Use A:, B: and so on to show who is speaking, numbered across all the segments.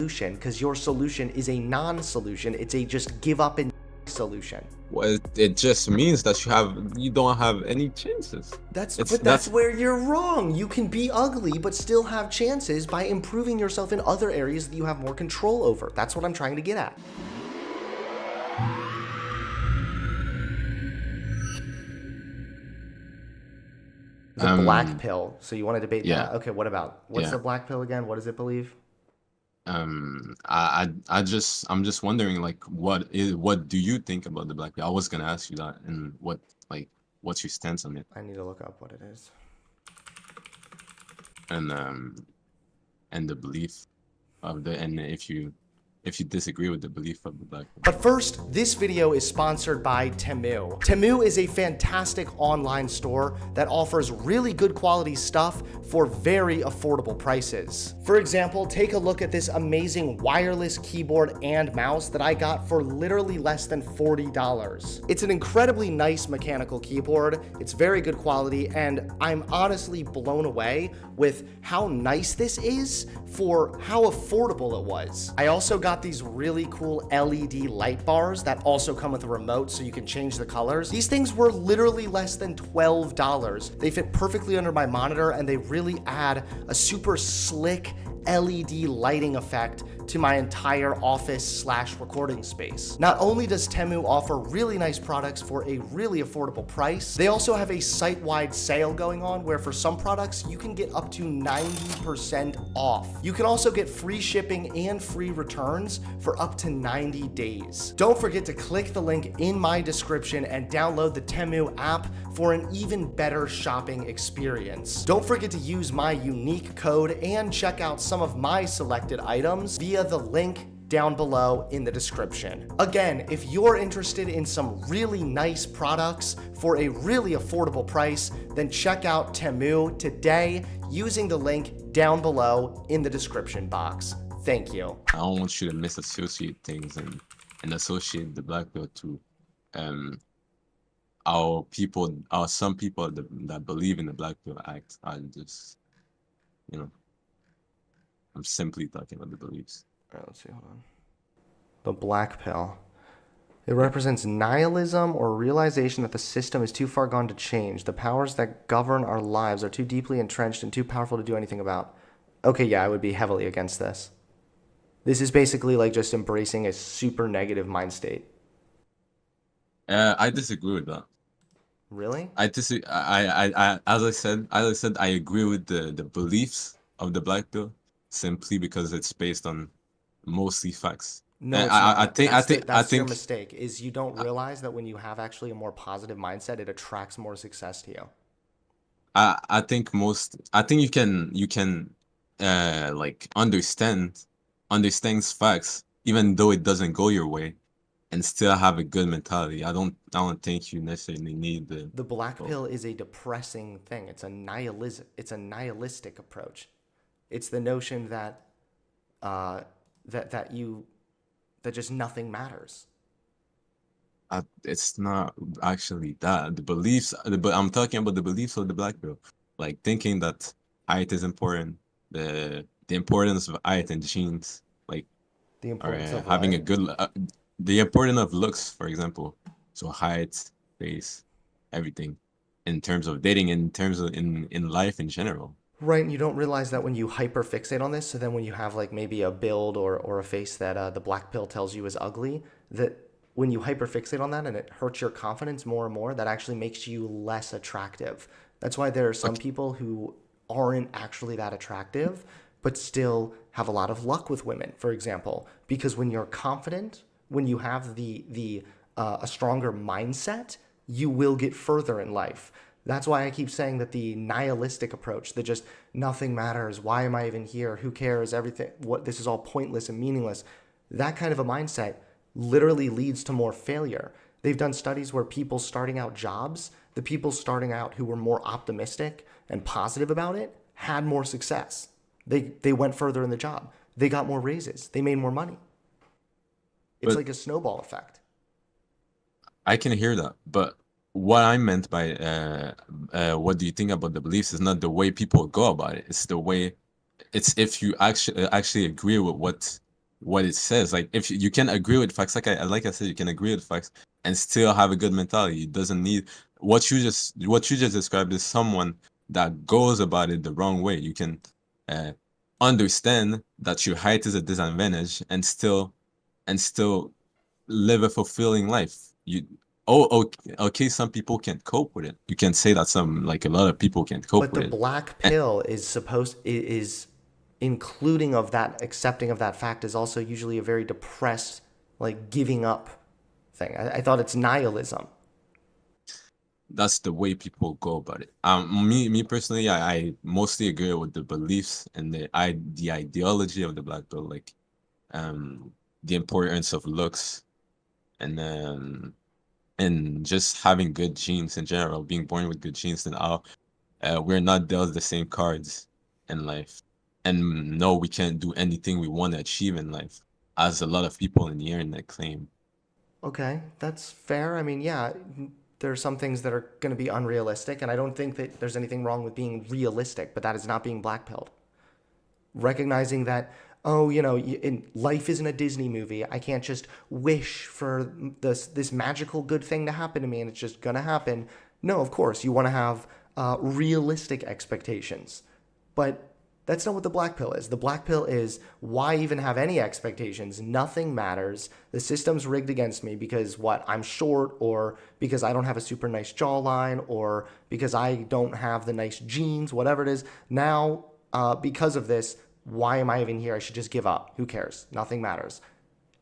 A: solution, because your solution is a non-solution. It's a just give up and solution.
B: Well, it just means that you don't have any chances.
A: That's where you're wrong. You can be ugly but still have chances by improving yourself in other areas that you have more control over. That's what I'm trying to get at. The black pill. So you want to debate that? Okay, what about? What's the black pill again? What does it believe?
B: I'm just wondering, like, what do you think about the black pill? I was gonna ask you that, and what's your stance on it?
A: I need to look up what it is.
B: And the belief of and if you disagree with the belief of the black pill.
A: But first, this video is sponsored by Temu. Temu is a fantastic online store that offers really good quality stuff for very affordable prices. For example, take a look at this amazing wireless keyboard and mouse that I got for literally less than $40. It's an incredibly nice mechanical keyboard. It's very good quality, and I'm honestly blown away with how nice this is for how affordable it was. I also got these really cool LED light bars that also come with a remote so you can change the colors. These things were literally less than $12. They fit perfectly under my monitor, and they really add a super slick LED lighting effect to my entire office/recording space. Not only does Temu offer really nice products for a really affordable price, they also have a site-wide sale going on where for some products you can get up to 90% off. You can also get free shipping and free returns for up to 90 days. Don't forget to click the link in my description and download the Temu app for an even better shopping experience. Don't forget to use my unique code and check out some of my selected items via the link down below in the description. Again, if you're interested in some really nice products for a really affordable price, then check out Temu today using the link down below in the description box. Thank you.
B: I don't want you to misassociate things and associate the black pill to some people that believe in the black pill act are just, I'm simply talking about the beliefs.
A: All right, let's see, hold on. The black pill. It represents nihilism or realization that the system is too far gone to change. The powers that govern our lives are too deeply entrenched and too powerful to do anything about. Okay, yeah, I would be heavily against this. This is basically like just embracing a super negative mind state.
B: I disagree with that.
A: Really?
B: As I said, I agree with the beliefs of the black pill simply because it's based on mostly facts.
A: No,
B: And
A: I think
B: I
A: your
B: think
A: mistake is you don't realize that when you have actually a more positive mindset, it attracts more success to you.
B: I think you can like understand facts even though it doesn't go your way and still have a good mentality. I don't think you necessarily need
A: the black pill is a depressing thing. It's a nihilistic approach. It's the notion that that just nothing matters.
B: It's not actually that. But I'm talking about the beliefs of the black pill, like thinking that height is important, the importance of height and genes, like
A: The importance of
B: having
A: what?
B: a good, the importance of looks, for example. So height, face, everything, in terms of dating, in terms of in life in general.
A: Right, and you don't realize that when you hyperfixate on this, so then when you have like maybe a build or a face that the black pill tells you is ugly, that when you hyperfixate on that and it hurts your confidence more and more, that actually makes you less attractive. That's why there are some people who aren't actually that attractive, but still have a lot of luck with women, for example. Because when you're confident, when you have a stronger mindset, you will get further in life. That's why I keep saying that the nihilistic approach, that just nothing matters, why am I even here, who cares, everything, this is all pointless and meaningless, that kind of a mindset literally leads to more failure. They've done studies where people starting out jobs, the people starting out who were more optimistic and positive about it, had more success. They went further in the job. They got more raises. They made more money. It's like a snowball effect.
B: I can hear that, but what I meant by what do you think about the beliefs is not the way people go about it. It's the way, it's if you actually agree with what it says. Like if you can agree with facts, like I said, you can agree with facts and still have a good mentality. It doesn't need what you just described is someone that goes about it the wrong way. You can uh, understand that your height is a disadvantage and still live a fulfilling life. Okay, some people can't cope with it. You can say that a lot of people can't cope
A: But
B: with
A: the
B: it.
A: black
B: And
A: pill is including of that, accepting of that fact is also usually a very depressed, like giving up thing. I thought it's nihilism.
B: that's the way people go about it. Me personally, I mostly agree with the beliefs and the ideology of the black pill, like um the importance of looks and just having good genes in general, being born with good genes, and how we're not dealt the same cards in life. And no, we can't do anything we want to achieve in life, as a lot of people in the internet claim.
A: Okay, that's fair. I mean, yeah, there are some things that are going to be unrealistic, and I don't think that there's anything wrong with being realistic, but that is not being blackpilled. Recognizing that, oh, life isn't a Disney movie. I can't just wish for this magical good thing to happen to me and it's just gonna happen. No, of course you want to have realistic expectations, but that's not what the black pill is. The black pill is, why even have any expectations? Nothing matters. The system's rigged against me because what? I'm short, or because I don't have a super nice jawline, or because I don't have the nice genes, whatever it is. Now, because of this, why am I even here? I should just give up. Who cares? Nothing matters.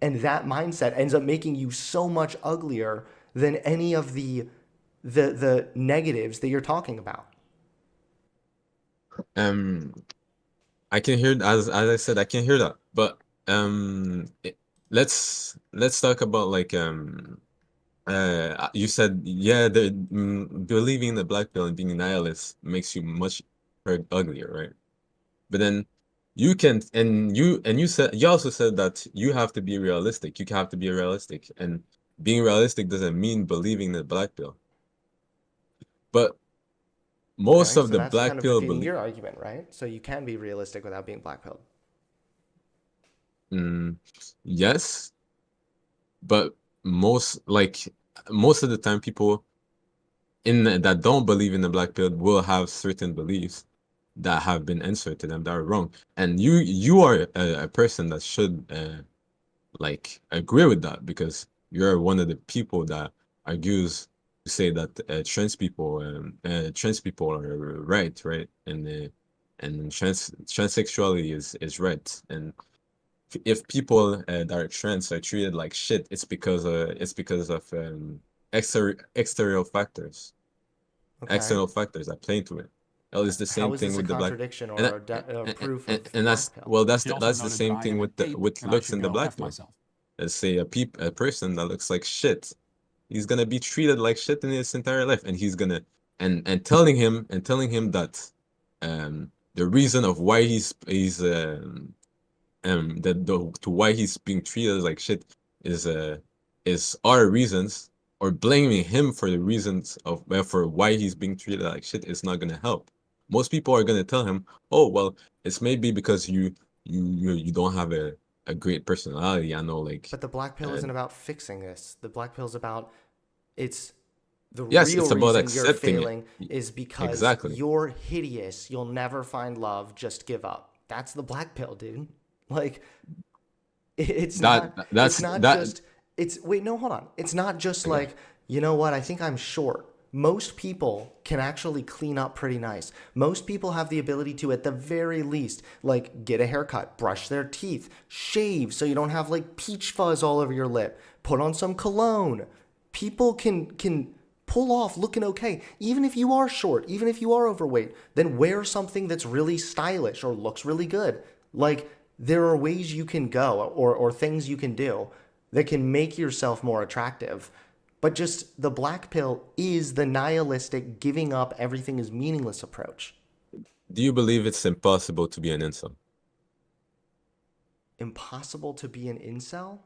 A: And that mindset ends up making you so much uglier than any of the negatives that you're talking about.
B: Um, I can hear as I said, I can hear that. But let's talk about you said, yeah, believing in the black pill and being a nihilist makes you much uglier, right? But then you also said that you have to be realistic. You have to be realistic, and being realistic doesn't mean believing the black pill. But most
A: Okay,
B: of
A: so
B: the
A: that's kind
B: black
A: of
B: pill
A: defeating
B: believe,
A: your argument, right? So you can be realistic without being blackpilled.
B: mm, yes, but most of the time, people that don't believe in the black pill will have certain beliefs that have been inserted to them that are wrong, and you are a person that should agree with that, because you're one of the people that argues to say that trans people are right, and transsexuality is right, and if people that are trans are treated like shit, it's because of
A: Okay.
B: external factors that play into it. Well, it's the
A: How
B: same
A: is
B: thing
A: this a
B: with the black,
A: contradiction
B: and
A: or a proof of
B: and
A: black
B: that's
A: pill?
B: well,
C: He also
B: that's the
C: noted that
B: same
C: I
B: thing
C: am
B: with
C: in tape.
B: with
C: Can I
B: looks
C: actually
B: in the
C: go
B: black
C: F
B: pill.
C: myself?
B: Let's say a person that looks like shit, he's gonna be treated like shit in his entire life, and he's gonna and telling him that the reason of why to why he's being treated like shit is our reasons, or blaming him for the reasons of for why he's being treated like shit is not gonna help. Most people are gonna tell him, "Oh, well, it's maybe because you don't have a great personality." I know,
A: But the black pill
B: uh,
A: isn't about fixing this. The black pill is about, it's the
B: yes,
A: real
B: it's about
A: reason you're
B: accepting it.
A: failing is because
B: Exactly.
A: you're hideous. You'll never find love. Just give up. That's the black pill, dude. Like, it's
B: That
A: not it's
B: that's
A: not
B: that.
A: just it's wait, no, hold on. It's not just
B: Okay.
A: like, you know what, I think I'm short. Most people can actually clean up pretty nice. Most people have the ability to, at the very least, like get a haircut, brush their teeth, shave so you don't have like peach fuzz all over your lip, put on some cologne. People can pull off looking okay. Even if you are short, even if you are overweight, then wear something that's really stylish or looks really good. Like, there are ways you can go, or things you can do that can make yourself more attractive. But just the black pill is the nihilistic, giving up, everything is meaningless approach.
B: Do you believe it's impossible to be an incel?
A: Impossible to be an incel?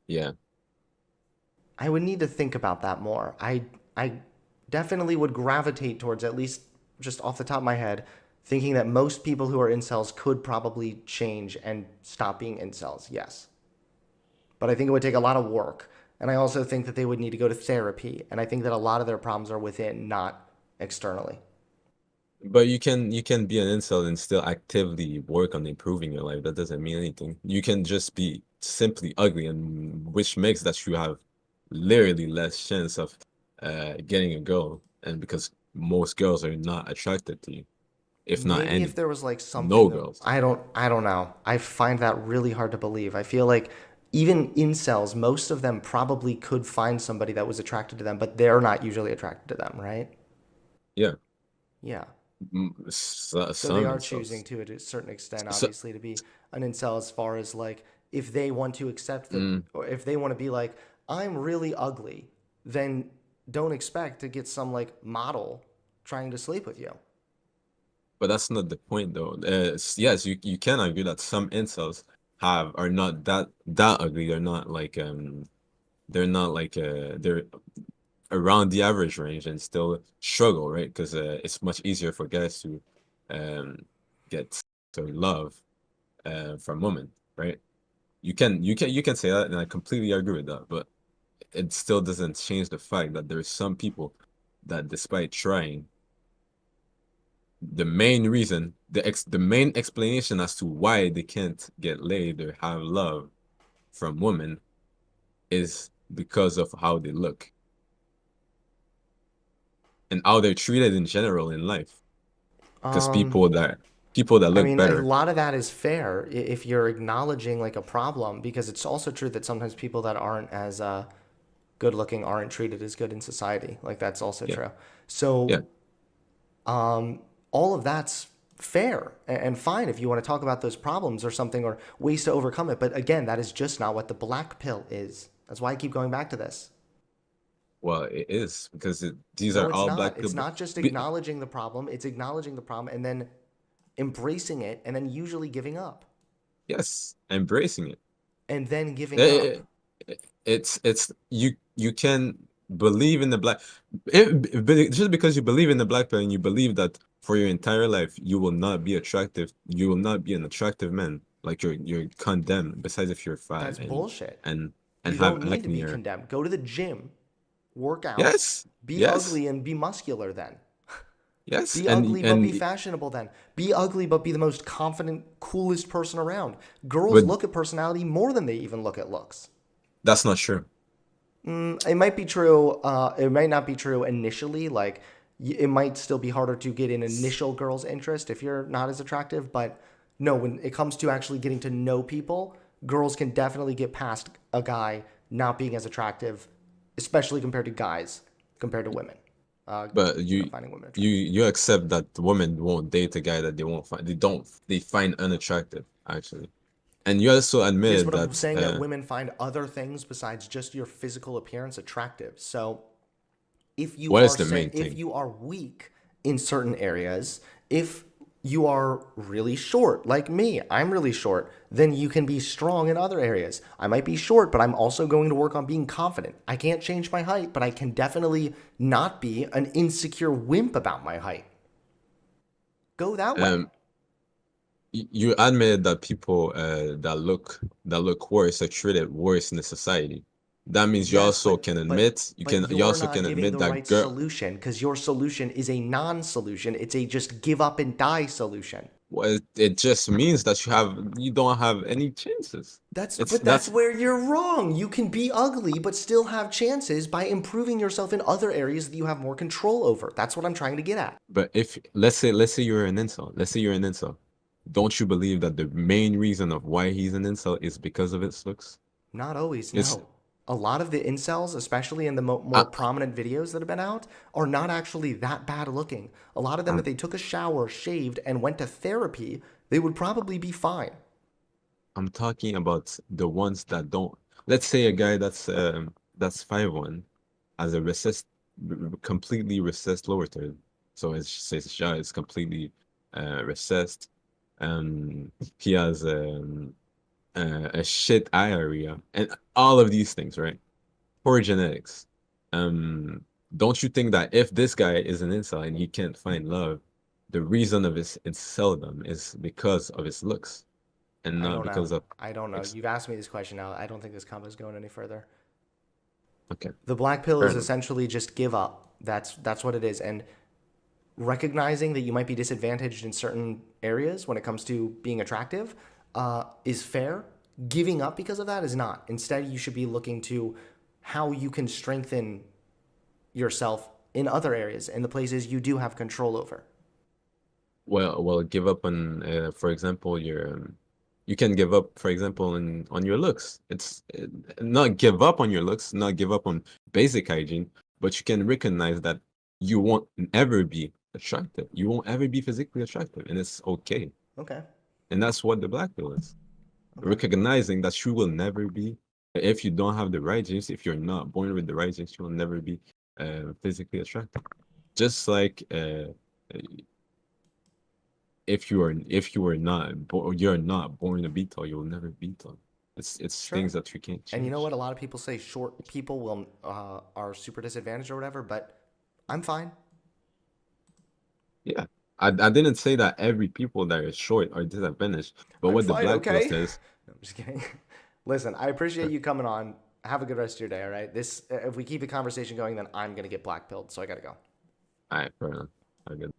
B: Yeah.
A: I would need to think about that more. I definitely would gravitate towards, at least just off the top of my head, thinking that most people who are incels could probably change and stop being incels. Yes. but I think it would take a lot of work. And I also think that they would need to go to therapy. And I think that a lot of their problems are within, not externally.
B: But you can be an incel and still actively work on improving your life. That doesn't mean anything. You can just be simply ugly, and which makes that you have literally less chance of getting a girl, and because most girls are not attracted to you, if not
A: Maybe if
B: any,
A: there was like
B: no
A: something of
B: girls.
A: I don't know. I find that really hard to believe. I feel like even incels, most of them probably could find somebody that was attracted to them, but they're not usually attracted to them, right?
B: Yeah,
A: Yeah. So they
B: some
A: are choosing
B: incels.
A: to a certain extent,
B: So,
A: obviously, to be an incel as far as like if they want to accept the
B: mm,
A: or if they want to be like, I'm really ugly, then don't expect to get some like model trying to sleep with you.
B: but that's not the point though. Yes, you can argue that some incels are not that ugly. They're around the average range and still struggle, right? Because it's much easier for guys to um get love from women, right? You can say that, and I completely agree with that, but it still doesn't change the fact that there's some people that, despite trying, the main explanation as to why they can't get laid or have love from women is because of how they look and how they're treated in general in life. Because
A: Um,
B: people that
A: I
B: look
A: mean, a
B: better,
A: lot of that is fair if you're acknowledging like a problem, because it's also true that sometimes people that aren't as good looking aren't treated as good in society. Like that's also
B: yeah,
A: true.
B: yeah.
A: So all of that's fair and fine if you want to talk about those problems or something or ways to overcome it. But again, that is just not what the black pill is. That's why I keep going back to this.
B: Well, it is because these
A: No,
B: are
A: it's
B: all
A: not.
B: black
A: It's
B: people.
A: not just
B: Be-
A: acknowledging the problem. It's acknowledging the problem and then embracing it and then usually giving up
B: Yes, embracing it.
A: and then giving up.
B: Eh, it's you can believe in the just because you believe in the black pill and you believe that for your entire life you will not be attractive, you will not be an attractive man. Like you're condemned. Besides, if you're fat
A: That's bullshit.
B: and
A: You
B: have
A: don't need to
B: acne
A: be
B: or
A: condemned. Go to the gym, work out,
B: yes,
A: be
B: yes,
A: ugly and be muscular then.
B: yes,
A: Be ugly but be
B: and
A: fashionable then. Be ugly but be the most confident, coolest person around. Girls
B: but
A: look at personality more than they even look at looks.
B: that's not true.
A: It might be true. It might not be true initially. Like, it might still be harder to get an initial girl's interest if you're not as attractive. But no, when it comes to actually getting to know people, girls can definitely get past a guy not being as attractive, especially compared to guys, compared to women.
B: But
A: Finding women attractive.
B: you accept that women won't date a guy that they find unattractive, actually. And you also
A: Yes,
B: admitted
A: but I'm
B: that
A: saying that women find other things besides just your physical appearance attractive. So
B: what is the main
A: if
B: thing?
A: you are weak in certain areas, if you are really short like me, I'm really short, then you can be strong in other areas. I might be short, but I'm also going to work on being confident. I can't change my height, but I can definitely not be an insecure wimp about my height. Go that way.
B: Um, you admitted that people that look worse are treated worse in the society. That means
A: Yes, but
B: you
A: you're
B: also
A: not
B: can
A: giving
B: admit
A: the
B: that
A: right
B: girl.
A: solution because your solution is a non-solution. It's a just give up and die solution.
B: Well, it just means that you don't have any chances.
A: That's where you're wrong. You can be ugly but still have chances by improving yourself in other areas that you have more control over. That's what I'm trying to get at.
B: But if let's say you're an incel, don't you believe that the main reason of why he's an incel is because of his looks?
A: Not always,
B: It's
A: no. A lot of the incels, especially in the more
B: I,
A: prominent videos that have been out, are not actually that bad looking. A lot of them, if
B: I'm
A: they took a shower, shaved, and went to therapy, they would probably be fine.
B: I'm talking about the ones that don't. Let's say a guy that's 5'1" has a completely recessed lower third, so his jaw is completely recessed. He has a shit eye area, and all of these things, right? Poor genetics. Um, don't you think that if this guy is an incel and he can't find love, the reason of his inceldom is because of his looks? and
A: I
B: not
A: don't know.
B: because of
A: I don't know.
B: ex
A: You've asked me this question now. I don't think this convo is going any further.
B: okay,
A: The black pill
B: fair
A: is
B: enough.
A: essentially just give up. That's what it is. And recognizing that you might be disadvantaged in certain areas when it comes to being attractive is fair. Giving up because of that is not. Instead, you should be looking to how you can strengthen yourself in other areas, in the places you do have control over.
B: Give up on, for example, you can give up, for example, on your looks. Not give up on your looks, not give up on basic hygiene, but you can recognize that you won't ever be attractive. You won't ever be physically attractive, and it's okay.
A: Okay.
B: And that's what the black pill is.
A: Okay.
B: Recognizing that you will never be, if you don't have the right genes, if you're not born with the right genes, you will never be physically attractive. Just like if you are not you're not born a be tall, you'll never be tall. It's
A: Sure.
B: things that you can't
A: And you know
B: change.
A: what? A lot of people say short people will are super disadvantaged or whatever, but I'm fine.
B: Yeah. I didn't say that every people that are short are disadvantaged, but
A: I'm
B: what the
A: fine.
B: black pill
A: Okay.
B: says,
A: No, I'm just kidding. Listen, I appreciate you coming on. Have a good rest of your day. All right. This if we keep the conversation going, then I'm gonna get black pilled. So I gotta go.
B: all right, fair enough. I get